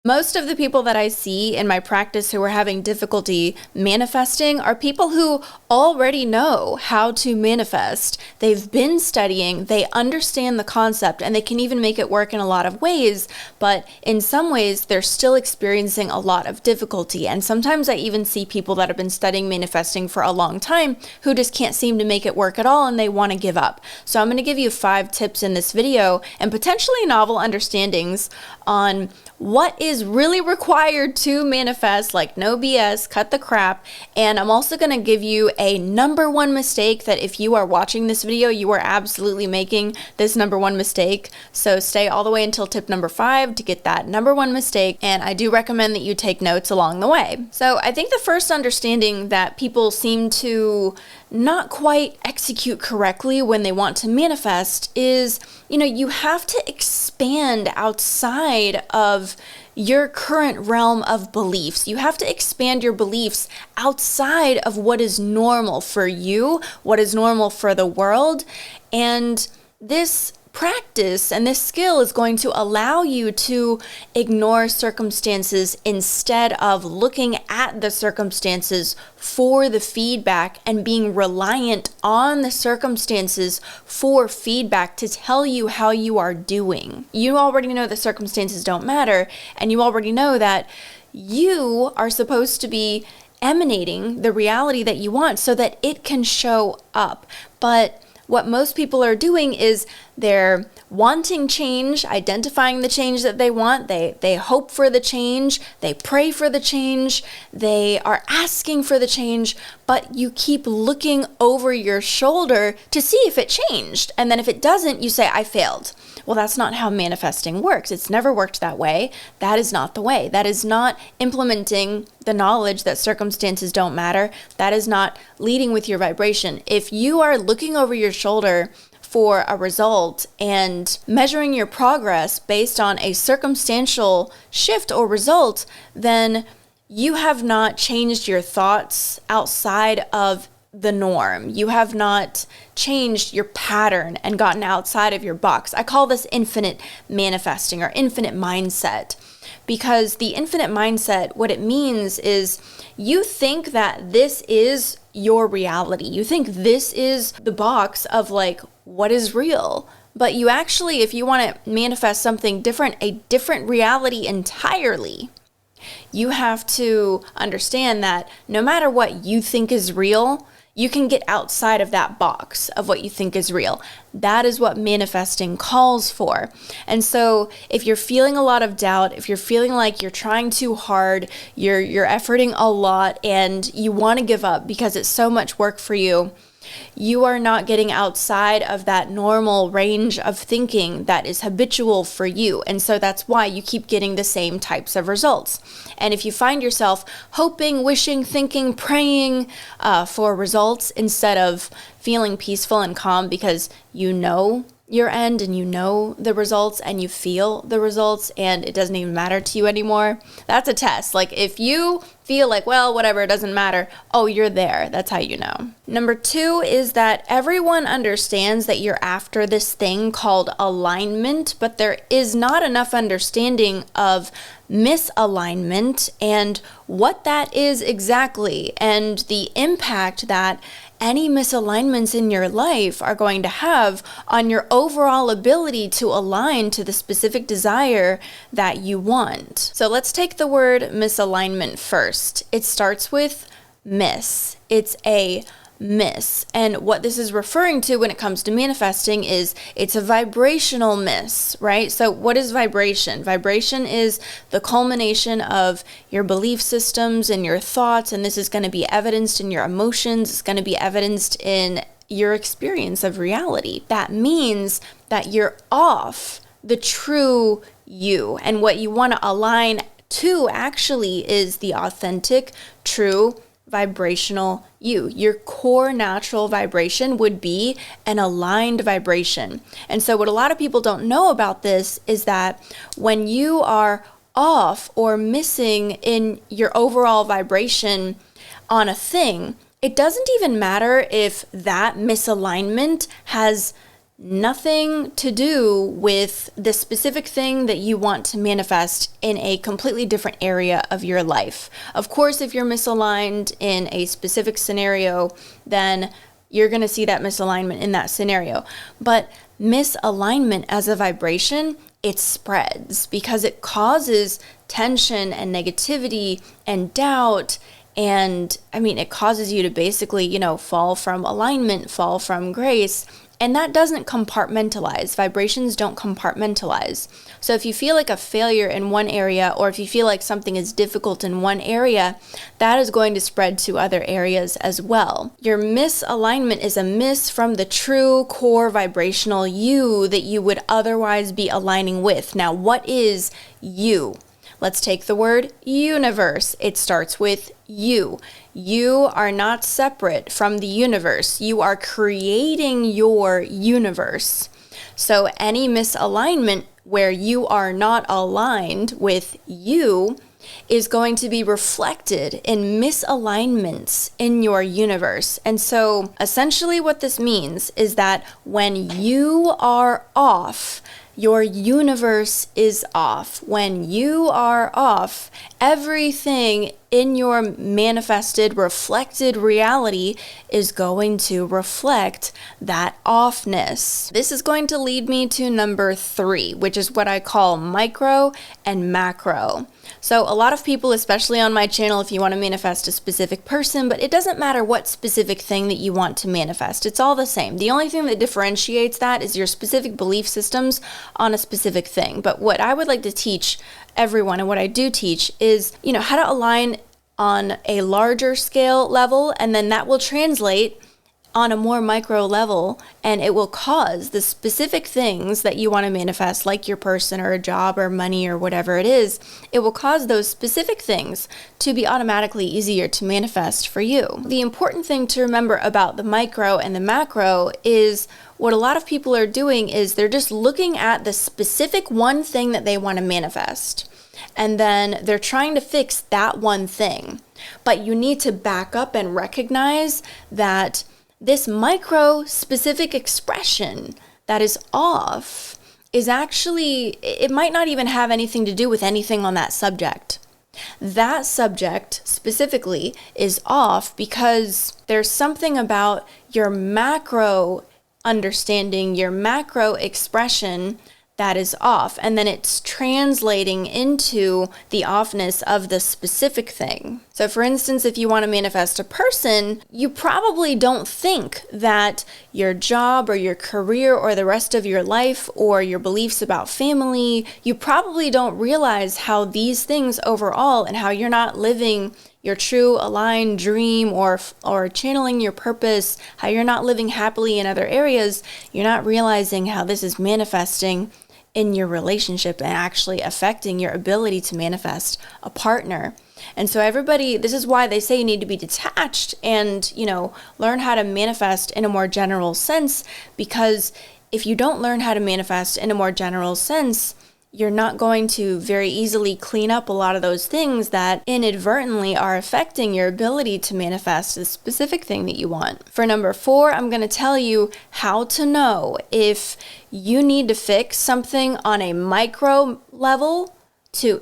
Most of the people that I see in my practice who are having difficulty manifesting are people who already know how to manifest. They've been studying, they understand the concept, and they can even make it work in a lot of ways, but in some ways they're still experiencing a lot of difficulty. And sometimes I even see people that have been studying manifesting for a long time who just can't seem to make it work at all and they want to give up. So I'm going to give you 5 tips in this video and potentially novel understandings on what is really required to manifest, like no BS, cut the crap. And I'm also going to give you a number 1 mistake that if you are watching this video, you are absolutely making this number 1 mistake. So stay all the way until tip number 5 to get that number 1 mistake. And I do recommend that you take notes along the way. So I think the first understanding that people seem to not quite execute correctly when they want to manifest is, you have to expand outside of your current realm of beliefs. You have to expand your beliefs outside of what is normal for you, what is normal for the world. And this practice and this skill is going to allow you to ignore circumstances instead of looking at the circumstances for the feedback and being reliant on the circumstances for feedback to tell you how you are doing. You already know the circumstances don't matter, and you already know that you are supposed to be emanating the reality that you want so that it can show up. But what most people are doing is they're wanting change, identifying the change that they want. They hope for the change. They pray for the change. They are asking for the change, but you keep looking over your shoulder to see if it changed. And then if it doesn't, you say, I failed. Well, that's not how manifesting works. It's never worked that way. That is not the way. That is not implementing the knowledge that circumstances don't matter. That is not leading with your vibration. If you are looking over your shoulder for a result and measuring your progress based on a circumstantial shift or result, then you have not changed your thoughts outside of the norm. You have not changed your pattern and gotten outside of your box. I call this infinite manifesting or infinite mindset, because the infinite mindset, what it means is you think that this is your reality. You think this is the box of like what is real. But you actually, if you want to manifest something different, a different reality entirely, you have to understand that no matter what you think is real, you can get outside of that box of what you think is real. That is what manifesting calls for. And so if you're feeling a lot of doubt, if you're feeling like you're trying too hard, you're efforting a lot and you want to give up because it's so much work for you, you are not getting outside of that normal range of thinking that is habitual for you. And so that's why you keep getting the same types of results. And if you find yourself hoping, wishing, thinking, praying for results instead of feeling peaceful and calm because you know your end and you know the results and you feel the results and it doesn't even matter to you anymore, that's a test. Like if you feel like, well, whatever, it doesn't matter, oh, you're there. That's how you know. Number 2 is that everyone understands that you're after this thing called alignment, but there is not enough understanding of misalignment and what that is exactly and the impact that any misalignments in your life are going to have on your overall ability to align to the specific desire that you want. So let's take the word misalignment first. It starts with miss. It's a miss. And what this is referring to when it comes to manifesting is it's a vibrational miss, right? So what is vibration? Vibration is the culmination of your belief systems and your thoughts, and this is going to be evidenced in your emotions. It's going to be evidenced in your experience of reality. That means that you're off the true you, and what you want to align to actually is the authentic, true, vibrational you. Your core natural vibration would be an aligned vibration. And so what a lot of people don't know about this is that when you are off or missing in your overall vibration on a thing, it doesn't even matter if that misalignment has nothing to do with the specific thing that you want to manifest in a completely different area of your life. Of course, if you're misaligned in a specific scenario, then you're going to see that misalignment in that scenario. But misalignment as a vibration, it spreads because it causes tension and negativity and doubt. And it causes you to basically, fall from alignment, fall from grace. And that doesn't compartmentalize. Vibrations don't compartmentalize. So if you feel like a failure in one area, or if you feel like something is difficult in one area, that is going to spread to other areas as well. Your misalignment is a miss from the true core vibrational you that you would otherwise be aligning with. Now, what is you? Let's take the word universe. It starts with you. You are not separate from the universe. You are creating your universe. So any misalignment where you are not aligned with you is going to be reflected in misalignments in your universe. And so essentially what this means is that when you are off, your universe is off. When you are off, everything in your manifested, reflected reality is going to reflect that offness. This is going to lead me to number 3, which is what I call micro and macro. So a lot of people, especially on my channel, if you want to manifest a specific person, but it doesn't matter what specific thing that you want to manifest. It's all the same. The only thing that differentiates that is your specific belief systems on a specific thing. But what I would like to teach everyone, and what I do teach, is, how to align on a larger scale level, and then that will translate on a more micro level, and it will cause the specific things that you want to manifest, like your person or a job or money or whatever it is. It will cause those specific things to be automatically easier to manifest for you. The important thing to remember about the micro and the macro is what a lot of people are doing is they're just looking at the specific one thing that they want to manifest, and then they're trying to fix that one thing. But you need to back up and recognize that this micro specific expression that is off is actually, it might not even have anything to do with anything on that subject. That subject specifically is off because there's something about your macro understanding, your macro expression that is off, and then it's translating into the offness of the specific thing. So for instance, if you want to manifest a person, you probably don't think that your job or your career or the rest of your life or your beliefs about family, you probably don't realize how these things overall and how you're not living your true aligned dream or channeling your purpose, how you're not living happily in other areas, you're not realizing how this is manifesting in your relationship and actually affecting your ability to manifest a partner. And so everybody, this is why they say you need to be detached and, learn how to manifest in a more general sense, because if you don't learn how to manifest in a more general sense, you're not going to very easily clean up a lot of those things that inadvertently are affecting your ability to manifest the specific thing that you want. For number 4, I'm going to tell you how to know if you need to fix something on a micro level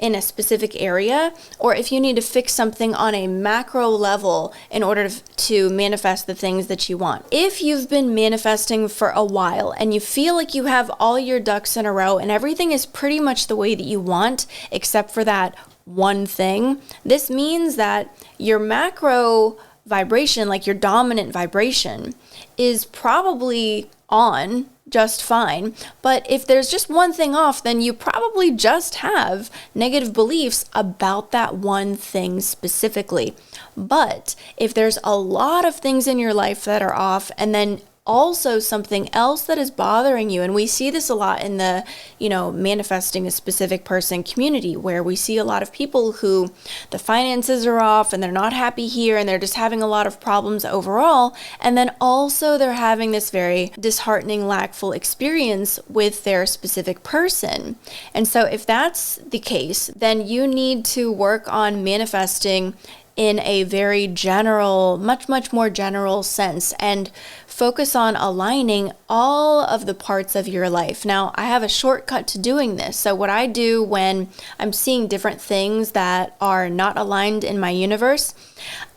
in a specific area, or if you need to fix something on a macro level in order to manifest the things that you want. If you've been manifesting for a while and you feel like you have all your ducks in a row and everything is pretty much the way that you want, except for that one thing, this means that your macro vibration, like your dominant vibration, is probably on just fine. But if there's just one thing off, then you probably just have negative beliefs about that one thing specifically. But if there's a lot of things in your life that are off, and then also something else that is bothering you, and we see this a lot in the, manifesting a specific person community, where we see a lot of people who the finances are off and they're not happy here and they're just having a lot of problems overall, and then also they're having this very disheartening, lackful experience with their specific person. And so if that's the case, then you need to work on manifesting in a very general, much more general sense, and focus on aligning all of the parts of your life. Now, I have a shortcut to doing this. So what I do when I'm seeing different things that are not aligned in my universe,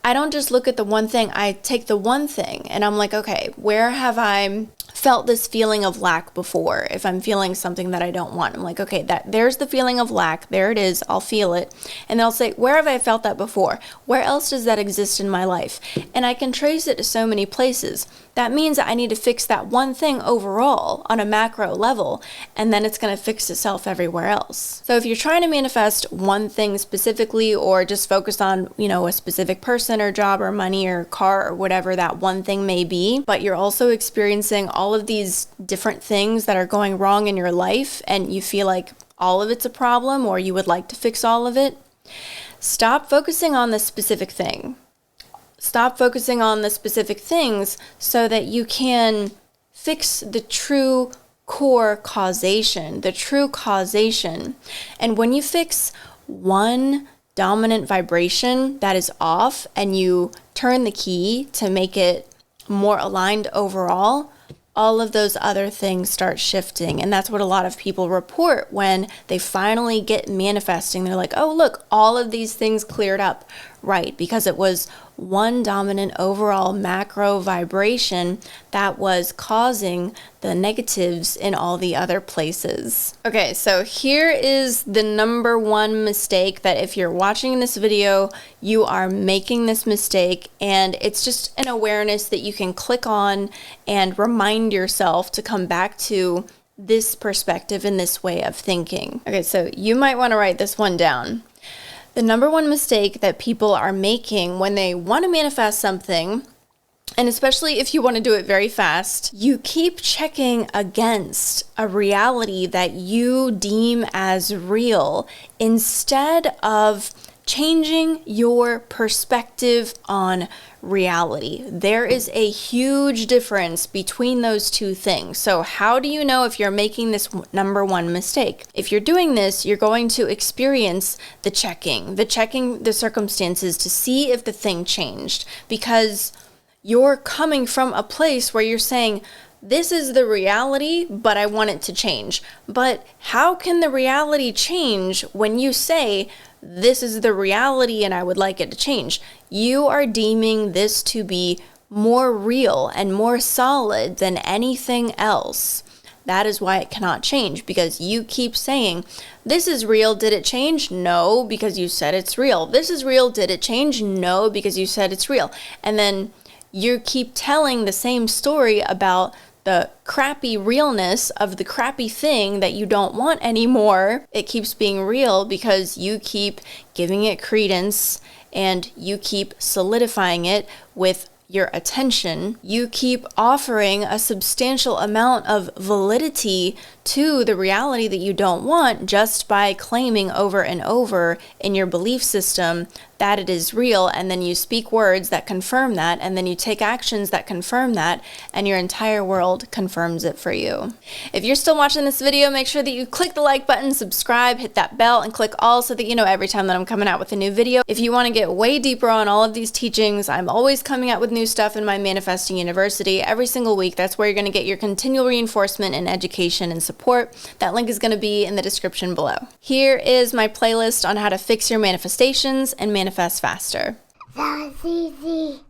I don't just look at the one thing. I take the one thing and I'm like, okay, where have I felt this feeling of lack before? If I'm feeling something that I don't want, I'm like, okay, there's the feeling of lack. There it is. I'll feel it. And I'll say, where have I felt that before? Where else does that exist in my life? And I can trace it to so many places. That means that I need to fix that one thing overall on a macro level, and then it's going to fix itself everywhere else. So if you're trying to manifest one thing specifically, or just focus on, a specific person or job or money or car or whatever that one thing may be, but you're also experiencing all of these different things that are going wrong in your life, and you feel like all of it's a problem, or you would like to fix all of it, stop focusing on the specific thing. Stop focusing on the specific things so that you can fix the true core causation, the true causation. And when you fix one dominant vibration that is off and you turn the key to make it more aligned overall, all of those other things start shifting. And that's what a lot of people report when they finally get manifesting. They're like, oh, look, all of these things cleared up. Right, because it was one dominant overall macro vibration that was causing the negatives in all the other places. Okay, so here is the number one mistake that if you're watching this video, you are making this mistake, and it's just an awareness that you can click on and remind yourself to come back to this perspective and this way of thinking. Okay, so you might want to write this one down. The number one mistake that people are making when they want to manifest something, and especially if you want to do it very fast, you keep checking against a reality that you deem as real instead of changing your perspective on reality. There is a huge difference between those two things. So how do you know if you're making this number one mistake? If you're doing this, you're going to experience the checking the circumstances to see if the thing changed, because you're coming from a place where you're saying, this is the reality, but I want it to change. But how can the reality change when you say, this is the reality and I would like it to change? You are deeming this to be more real and more solid than anything else. That is why it cannot change, because you keep saying, this is real, did it change? No, because you said it's real. This is real, did it change? No, because you said it's real. And then you keep telling the same story about the crappy realness of the crappy thing that you don't want anymore. It keeps being real because you keep giving it credence and you keep solidifying it with your attention. You keep offering a substantial amount of validity to the reality that you don't want just by claiming over and over in your belief system that it is real, and then you speak words that confirm that, and then you take actions that confirm that, and your entire world confirms it for you. If you're still watching this video, make sure that you click the like button, subscribe, hit that bell, and click all so that you know every time that I'm coming out with a new video. If you want to get way deeper on all of these teachings, I'm always coming out with new stuff in my Manifesting University every single week. That's where you're going to get your continual reinforcement and education and support. That link is going to be in the description below. Here is my playlist on how to fix your manifestations and manifest faster. That was easy.